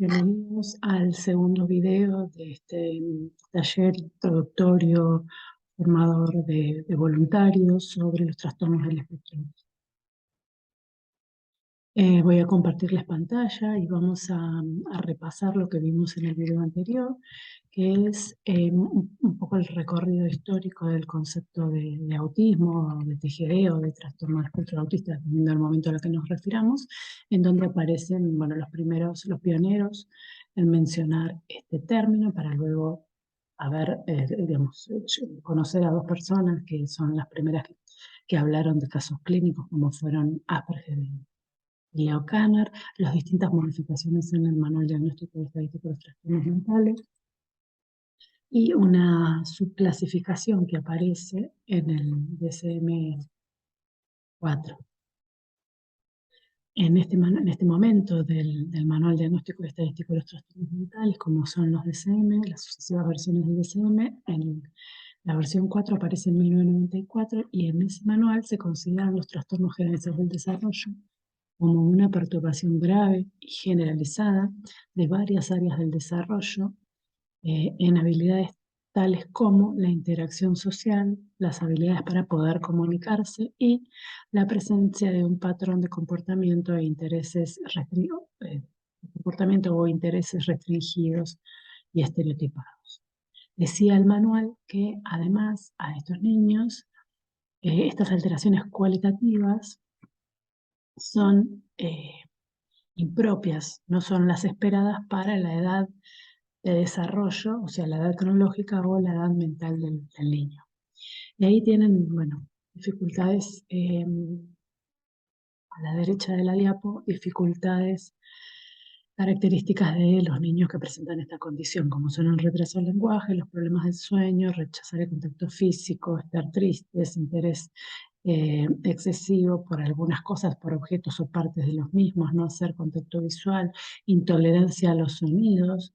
Bienvenidos al segundo video de este taller introductorio formador de voluntarios sobre los trastornos del espectro. Voy a compartirles pantalla y vamos a repasar lo que vimos en el video anterior, que es un poco el recorrido histórico del concepto de autismo, de TGD o de trastorno del espectro autista, dependiendo del momento al que nos refiramos, en donde aparecen, bueno, los pioneros en mencionar este término para luego conocer a dos personas que son las primeras que hablaron de casos clínicos, como fueron Asperger y Leo Kanner, las distintas modificaciones en el Manual Diagnóstico y Estadístico de los Trastornos Mentales, y una subclasificación que aparece en el DSM-4. En este momento del Manual Diagnóstico y Estadístico de los Trastornos Mentales, como son los DSM, las sucesivas versiones del DSM, en la versión 4 aparece en 1994 y en ese manual se consideran los trastornos generalizados del desarrollo como una perturbación grave y generalizada de varias áreas del desarrollo en habilidades tales como la interacción social, las habilidades para poder comunicarse y la presencia de un patrón de comportamiento e intereses comportamiento o intereses restringidos y estereotipados. Decía el manual que además a estos niños estas alteraciones cualitativas son impropias, no son las esperadas para la edad de desarrollo, o sea, la edad cronológica o la edad mental del niño. Y ahí tienen, bueno, dificultades a la derecha de la diapo, dificultades características de los niños que presentan esta condición, como son el retraso del lenguaje, los problemas del sueño, rechazar el contacto físico, estar tristes, interés excesivo por algunas cosas, por objetos o partes de los mismos, no hacer contacto visual, intolerancia a los sonidos,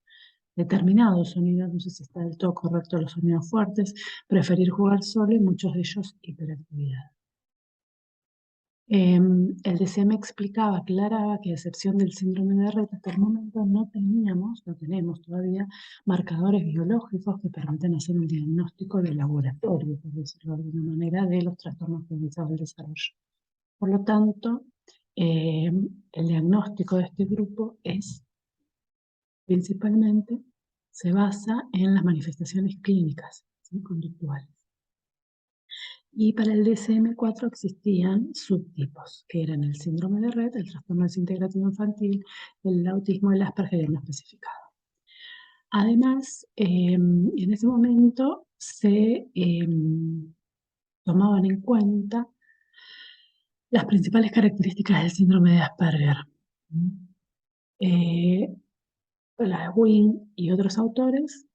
determinados sonidos, no sé si está del todo correcto los sonidos fuertes, preferir jugar solo y muchos de ellos hiperactividad. El DCM explicaba, aclaraba que a excepción del síndrome de Rett, hasta el momento no tenemos todavía marcadores biológicos que permiten hacer un diagnóstico de laboratorio, por decirlo de alguna manera, de los trastornos generalizados del desarrollo. Por lo tanto, el diagnóstico de este grupo principalmente se basa en las manifestaciones clínicas, ¿sí?, conductuales. Y para el DSM-4 existían subtipos, que eran el síndrome de Rett, el trastorno desintegrativo infantil, el autismo, el Asperger no especificado. Además, en ese momento se tomaban en cuenta las principales características del síndrome de Asperger. La Wing y otros autores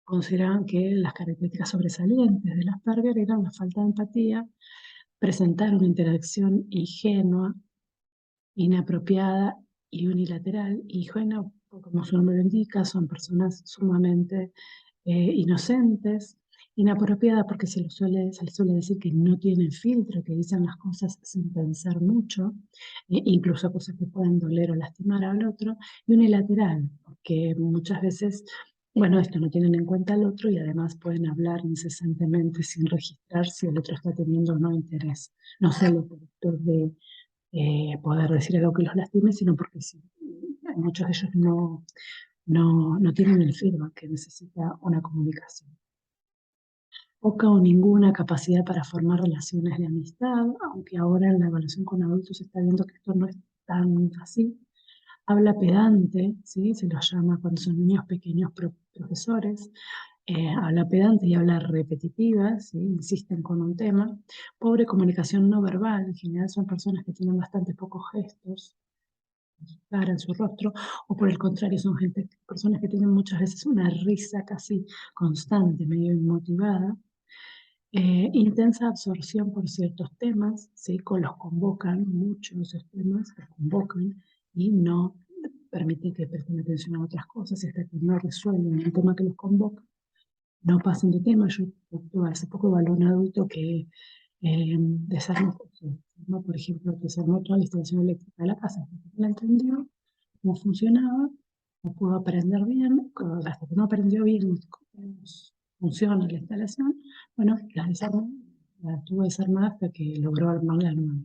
consideraban que las características sobresalientes del Asperger eran la falta de empatía, presentar una interacción ingenua, inapropiada y unilateral. Y ingenua, como su nombre lo indica, son personas sumamente inocentes. Inapropiada porque se les suele decir que no tienen filtro, que dicen las cosas sin pensar mucho, incluso cosas que pueden doler o lastimar al otro. Y unilateral, porque muchas veces, bueno, esto no tienen en cuenta al otro y además pueden hablar incesantemente sin registrar si el otro está teniendo o no interés. No solo por esto de poder decir algo que los lastime, sino porque muchos de ellos no tienen el feedback que necesita una comunicación. Poca o ninguna capacidad para formar relaciones de amistad, aunque ahora en la evaluación con adultos se está viendo que esto no es tan así. Habla pedante, ¿sí?, se los llama cuando son niños pequeños profesores. Habla pedante y habla repetitiva, ¿sí?, insisten con un tema. Pobre comunicación no verbal, en general son personas que tienen bastante pocos gestos en su cara, en su rostro, o por el contrario son personas que tienen muchas veces una risa casi constante, medio inmotivada. Intensa absorción por ciertos temas, ¿sí?, los convocan mucho esos temas, los convocan y no permiten que presten atención a otras cosas, y hasta que no resuelven el tema que los convoca, no pasen de tema. Yo hace poco evalué a un adulto que desarmó, por ejemplo, desarmó toda la instalación eléctrica de la casa, la entendió, cómo funcionaba, no pudo aprender bien, hasta que no aprendió bien cómo funciona la instalación, bueno, la desarmó, la tuvo desarmada hasta que logró armarla nueva.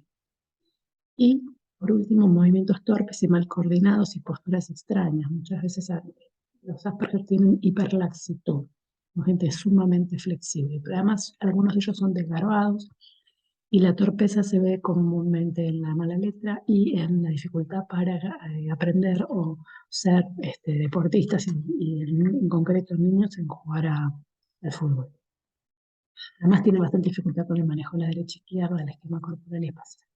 Y, por último, movimientos torpes y mal coordinados y posturas extrañas. Muchas veces los Asperger tienen hiperlaxitud, son gente sumamente flexible, pero además algunos de ellos son desgarbados y la torpeza se ve comúnmente en la mala letra y en la dificultad para aprender o ser deportistas y en concreto niños en jugar al fútbol. Además tiene bastante dificultad con el manejo de la derecha e izquierda, del esquema corporal y espacial.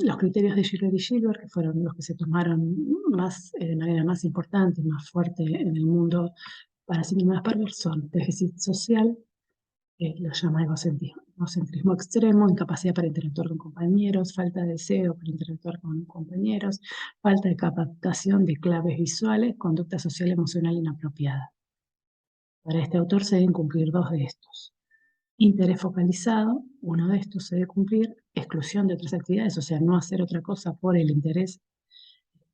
Los criterios de Gilbert y Gilbert, que fueron los que se tomaron más, de manera más importante, más fuerte en el mundo para síndrome de Asperger, son déficit social, que lo llama egocentrismo extremo, incapacidad para interactuar con compañeros, falta de deseo para interactuar con compañeros, falta de captación de claves visuales, conducta social emocional inapropiada. Para este autor se deben cumplir 2 de estos. Interés focalizado, uno de estos se debe cumplir, exclusión de otras actividades, o sea, no hacer otra cosa por el interés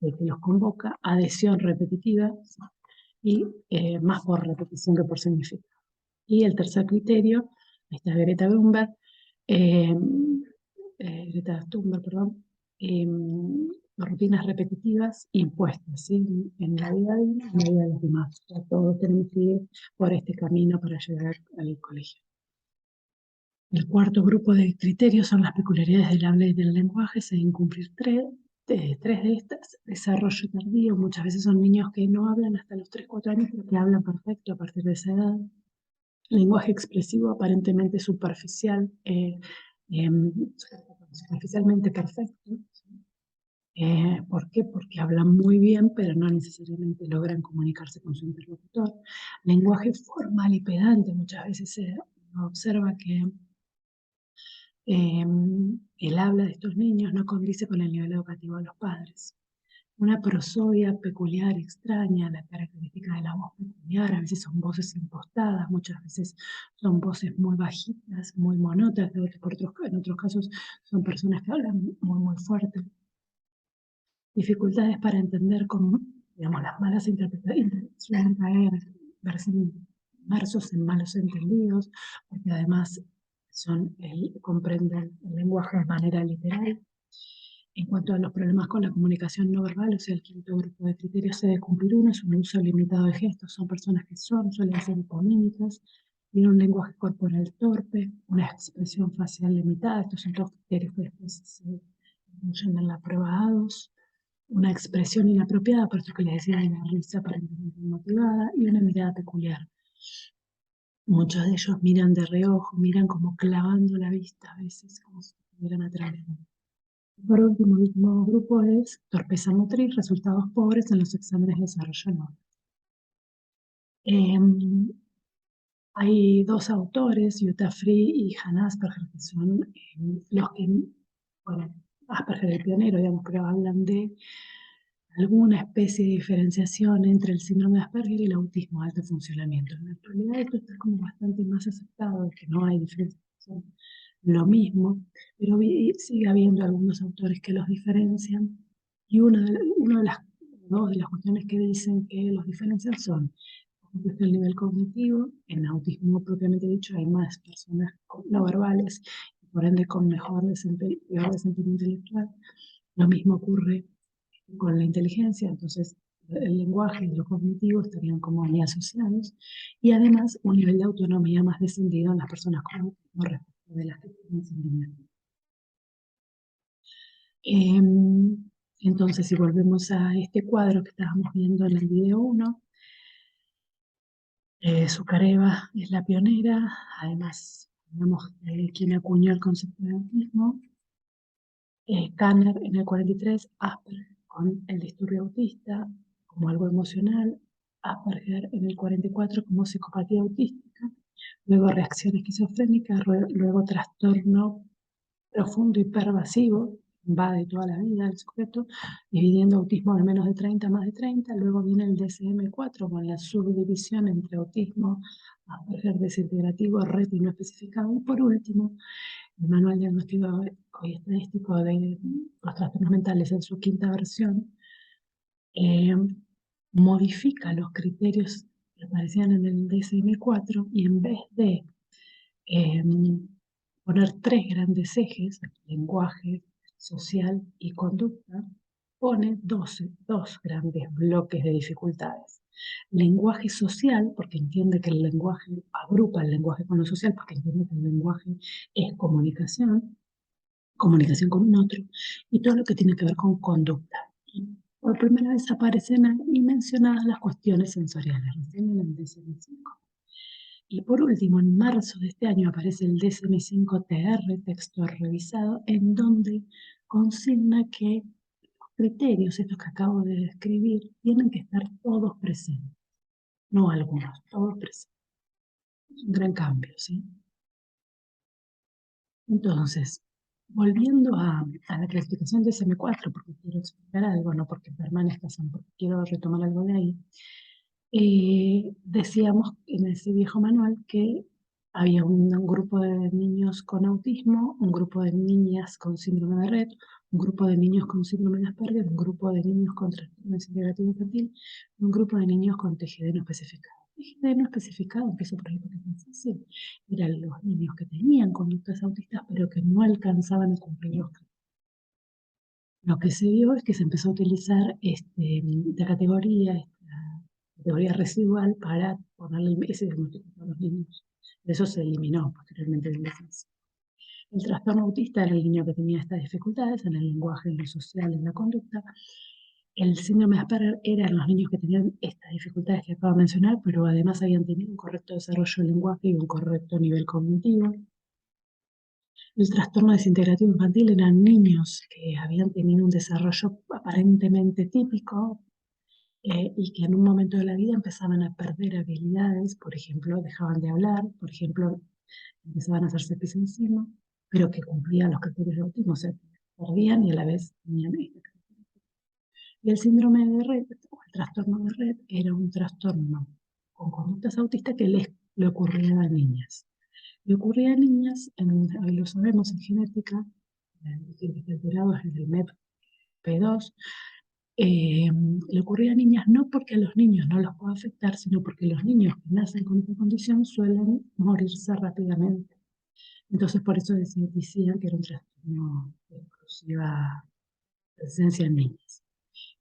que los convoca, adhesión repetitiva y más por repetición que por significado. Y el tercer criterio, esta es eh, Greta Thunberg, perdón, rutinas repetitivas impuestas, ¿sí? En la vida de uno y en la vida de los demás. O sea, todos tenemos que ir por este camino para llegar al colegio. El cuarto grupo de criterios son las peculiaridades del habla y del lenguaje. Se deben cumplir tres de estas. Desarrollo tardío. Muchas veces son niños que no hablan hasta los 3, 4 años, pero que hablan perfecto a partir de esa edad. Lenguaje expresivo aparentemente superficial, superficialmente perfecto. ¿Por qué? Porque hablan muy bien, pero no necesariamente logran comunicarse con su interlocutor. Lenguaje formal y pedante. Muchas veces se observa que el habla de estos niños no condice con el nivel educativo de los padres. Una prosodia peculiar, extraña, la característica de la voz peculiar, a veces son voces impostadas, muchas veces son voces muy bajitas, muy monótonas, en otros casos son personas que hablan muy, muy fuerte. Dificultades para entender cómo, digamos, las malas interpretaciones suelen caer, verse inmersos en malos entendidos, porque además comprenden el lenguaje de manera literal. En cuanto a los problemas con la comunicación no verbal, o sea, el quinto grupo de criterios se debe cumplir uno, es un uso limitado de gestos, son personas que suelen ser hipomímicas, tienen un lenguaje corporal torpe, una expresión facial limitada, estos son todos criterios que después se incluyen en la prueba A2, una expresión inapropiada, por eso que les decía de la risa aparentemente motivada, y una mirada peculiar. Muchos de ellos miran de reojo, miran como clavando la vista a veces, como si estuvieran atrás. Por último, el último grupo es torpeza motriz, resultados pobres en los exámenes de desarrollo no. Hay 2 autores, Jutta Free y Hannah Asperger, que son los que, bueno, Asperger el pionero, digamos, pero hablan de alguna especie de diferenciación entre el síndrome de Asperger y el autismo de alto funcionamiento. En la actualidad esto está como bastante más aceptado, que no hay diferenciación, lo mismo, pero sigue habiendo algunos autores que los diferencian y una de las 2 de las cuestiones que dicen que los diferencian son el nivel cognitivo, en autismo propiamente dicho hay más personas no verbales y por ende con peor desempeño intelectual. Lo mismo ocurre con la inteligencia, entonces el lenguaje y lo cognitivo estarían como muy asociados y además un nivel de autonomía más descendido en las personas con autismo respecto de las que tienen síndrome. Entonces, si volvemos a este cuadro que estábamos viendo en el video 1, Zuccareva es la pionera, además, digamos, quien acuñó el concepto de autismo. Kanner en el 43, Asperger con el disturbio autista como algo emocional, Asperger en el 44 como psicopatía autística, luego reacción esquizofrénica, luego trastorno profundo y pervasivo, invade toda la vida del sujeto, dividiendo autismo de menos de 30 a más de 30, luego viene el DSM-4 con la subdivisión entre autismo, Asperger desintegrativo, red y no especificado, y por último, El Manual Diagnóstico y Estadístico de los Trastornos Mentales en su quinta versión, eh, modifica los criterios que aparecían en el DSM-4 y en vez de eh, poner tres grandes ejes, lenguaje, social y conducta, pone dos grandes bloques de dificultades. Lenguaje social, porque entiende que el lenguaje agrupa el lenguaje con lo social, porque entiende que el lenguaje es comunicación, comunicación con un otro, y todo lo que tiene que ver con conducta. Y por primera vez aparecen ahí mencionadas las cuestiones sensoriales, recién en el DSM-5. Y por último, en marzo de este año aparece el DSM-5-TR, texto revisado, en donde consigna que los criterios, estos que acabo de describir, tienen que estar todos presentes, no algunos, todos presentes. Es un gran cambio, ¿sí? Entonces, volviendo a la clasificación de SM4, porque quiero explicar algo, no porque permanezca, sino porque quiero retomar algo de ahí, decíamos en ese viejo manual que había un grupo de niños con autismo, un grupo de niñas con síndrome de Rett, un grupo de niños con síndrome de Asperger, un grupo de niños con trastorno integrativo infantil, y un grupo de niños con TGD no especificado. TGD no especificado, empiezo por ahí porque es más fácil, eran los niños que tenían conductas autistas, pero que no alcanzaban a cumplir los criterios. Lo que se vio es que se empezó a utilizar esta categoría residual para ponerle ese diagnóstico a los niños. Eso se eliminó posteriormente del DSM. El trastorno autista era el niño que tenía estas dificultades en el lenguaje, en lo social, en la conducta. El síndrome de Asperger eran los niños que tenían estas dificultades que acabo de mencionar, pero además habían tenido un correcto desarrollo del lenguaje y un correcto nivel cognitivo. El trastorno desintegrativo infantil eran niños que habían tenido un desarrollo aparentemente típico, y que en un momento de la vida empezaban a perder habilidades, por ejemplo, dejaban de hablar, por ejemplo, empezaban a hacerse pis encima, pero que cumplían los criterios de autismo, o sea, perdían y a la vez tenían esta característica. Y el síndrome de Rett, o el trastorno de Rett, era un trastorno con conductas autistas que le ocurría a niñas. Le ocurría a niñas, hoy lo sabemos en genética, que está alterado es el MEP-P2, le ocurría a niñas no porque a los niños no los pueda afectar, sino porque los niños que nacen con esta condición suelen morirse rápidamente. Entonces, por eso decían que era un trastorno de exclusiva presencia en niñas.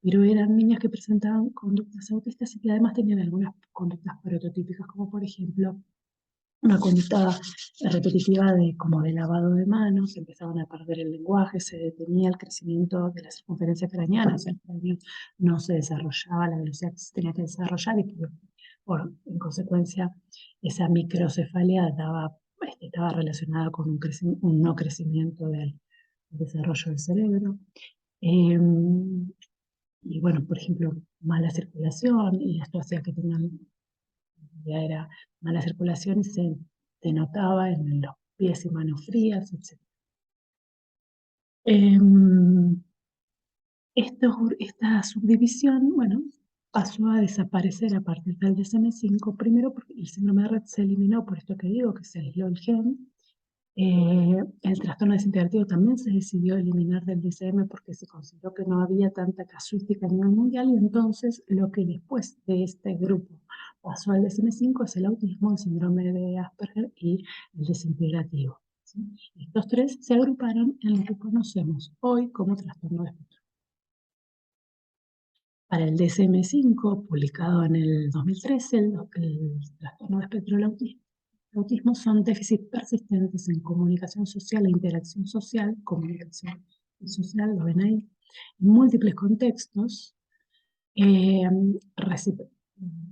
Pero eran niñas que presentaban conductas autistas y que además tenían algunas conductas prototípicas, como por ejemplo una conducta repetitiva como de lavado de manos, empezaban a perder el lenguaje, se detenía el crecimiento de la circunferencia craneana, o sea, el cráneo no se desarrollaba a la velocidad que se tenía que desarrollar y en consecuencia esa microcefalia estaba relacionada con un no crecimiento del desarrollo del cerebro. Y bueno, por ejemplo, mala circulación, y esto hacía que tengan ya era mala circulación y se denotaba en los pies y manos frías, etc. Esta subdivisión, bueno, pasó a desaparecer a partir del DSM-5, primero porque el síndrome de Rett se eliminó, por esto que digo, que se aisló el gen. El trastorno desintegrativo también se decidió eliminar del DSM porque se consideró que no había tanta casuística a nivel mundial y entonces lo que después de este grupo pasó al DSM-5 es el autismo, el síndrome de Asperger y el desintegrativo, ¿sí? Estos tres se agruparon en lo que conocemos hoy como trastorno de espectro. Para el DSM-5, publicado en el 2013, el trastorno de espectro del autismo son déficits persistentes en comunicación social e interacción social, comunicación social, lo ven ahí, en múltiples contextos, eh,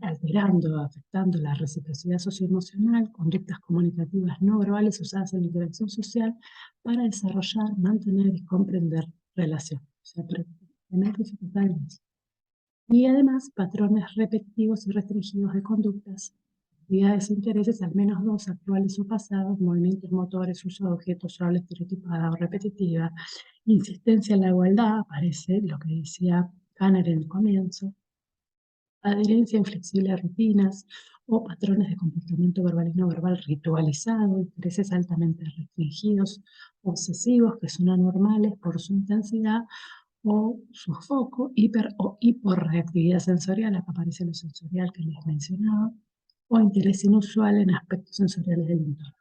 alterando, afectando la reciprocidad socioemocional, conductas comunicativas no verbales usadas en la interacción social para desarrollar, mantener y comprender relaciones. O sea, tener dificultades y además patrones repetitivos y restringidos de conductas, actividades e intereses, al menos dos, actuales o pasados, movimientos motores, uso de objetos, habla estereotipada o repetitiva, insistencia en la igualdad, aparece lo que decía Kanner en el comienzo, adherencia inflexible a rutinas o patrones de comportamiento verbal y no verbal ritualizado, intereses altamente restringidos, obsesivos que son anormales por su intensidad o su foco, hiper o hiporreactividad sensorial, acá aparece lo sensorial que les mencionaba, o interés inusual en aspectos sensoriales del entorno.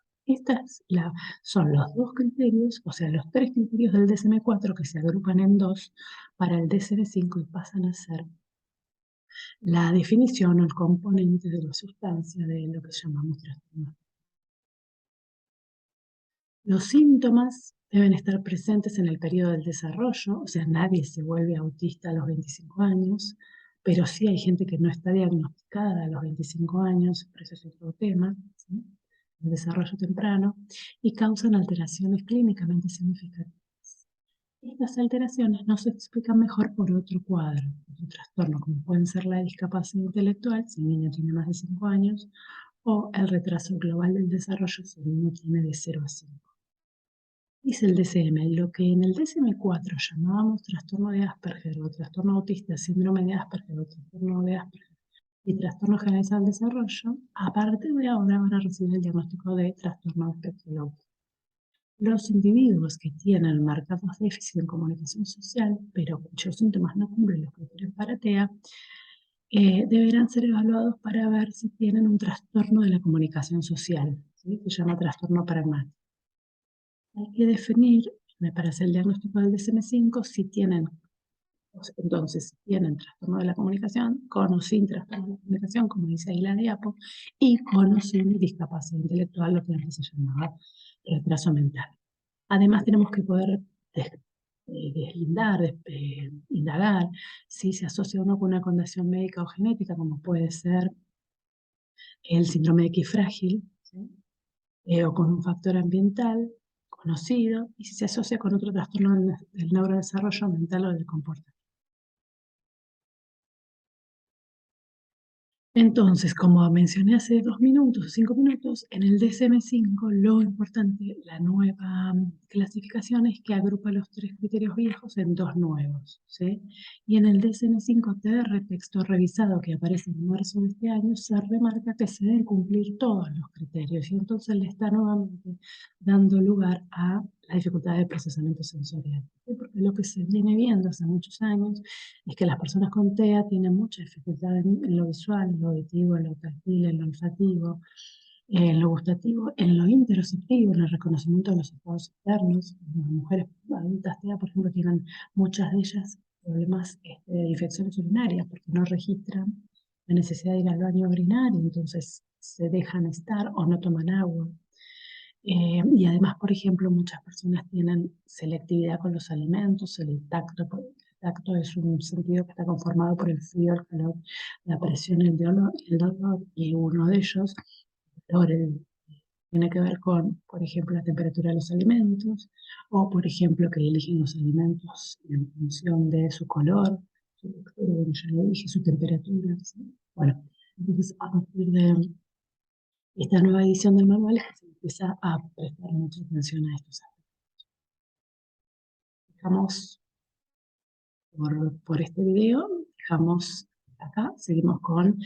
Son los dos criterios, o sea, los tres criterios del DSM-4 que se agrupan en dos para el DSM-5 y pasan a ser la definición o el componente de la sustancia de lo que llamamos trastorno. Los síntomas deben estar presentes en el periodo del desarrollo, o sea, nadie se vuelve autista a los 25 años, pero sí hay gente que no está diagnosticada a los 25 años, por eso es otro tema, ¿sí? El desarrollo temprano, y causan alteraciones clínicamente significativas. Estas alteraciones no se explican mejor por otro cuadro, otro trastorno, como pueden ser la discapacidad intelectual, si el niño tiene más de 5 años, o el retraso global del desarrollo, si el niño tiene de 0 a 5. Dice el DSM, lo que en el DSM-4 llamábamos trastorno de Asperger o trastorno autista, síndrome de Asperger o trastorno de Asperger y trastorno generalizado del desarrollo, a partir de ahora van a recibir el diagnóstico de trastorno de espectro del autismo. Los individuos que tienen marcados déficit en comunicación social, pero cuyos síntomas no cumplen los criterios para TEA, deberán ser evaluados para ver si tienen un trastorno de la comunicación social, ¿sí? Se llama trastorno pragmático. Hay que definir, para hacer el diagnóstico del DSM-5, si tienen, entonces, si tienen trastorno de la comunicación, con o sin trastorno de la comunicación, como dice ahí la diapo, y con o sin discapacidad intelectual, lo que antes se llamaba retraso mental. Además, tenemos que poder deslindar, indagar si se asocia uno con una condición médica o genética, como puede ser el síndrome de X frágil, ¿sí? O con un factor ambiental conocido, y si se asocia con otro trastorno del neurodesarrollo mental o del comportamiento. Entonces, como mencioné hace 2 minutos o 5 minutos, en el DSM-5 lo importante, la nueva clasificación es que agrupa los 3 criterios viejos en 2 nuevos, ¿sí? Y en el DSM-5-TR, texto revisado que aparece en marzo de este año, se remarca que se deben cumplir todos los criterios y entonces le está nuevamente dando lugar a la dificultad de procesamiento sensorial. ¿Sí? Porque lo que se viene viendo hace muchos años es que las personas con TEA tienen mucha dificultad en lo visual, en lo auditivo, en lo táctil, en lo olfativo, en lo gustativo, en lo interoceptivo, en el reconocimiento de los estados externos. Las mujeres adultas TEA, por ejemplo, tienen muchas de ellas problemas de infecciones urinarias porque no registran la necesidad de ir al baño a orinar y entonces se dejan estar o no toman agua. Y además, por ejemplo, muchas personas tienen selectividad con los alimentos, el tacto es un sentido que está conformado por el frío, el calor, la presión, el dolor, y uno de ellos, tiene que ver con, por ejemplo, la temperatura de los alimentos, o por ejemplo, que eligen los alimentos en función de su color, su textura, bueno, ya lo dije, su temperatura, ¿sí? Bueno, entonces a partir de esta nueva edición del manual es que se empieza a prestar mucha atención a estos aspectos. Dejamos por este video, dejamos acá, seguimos con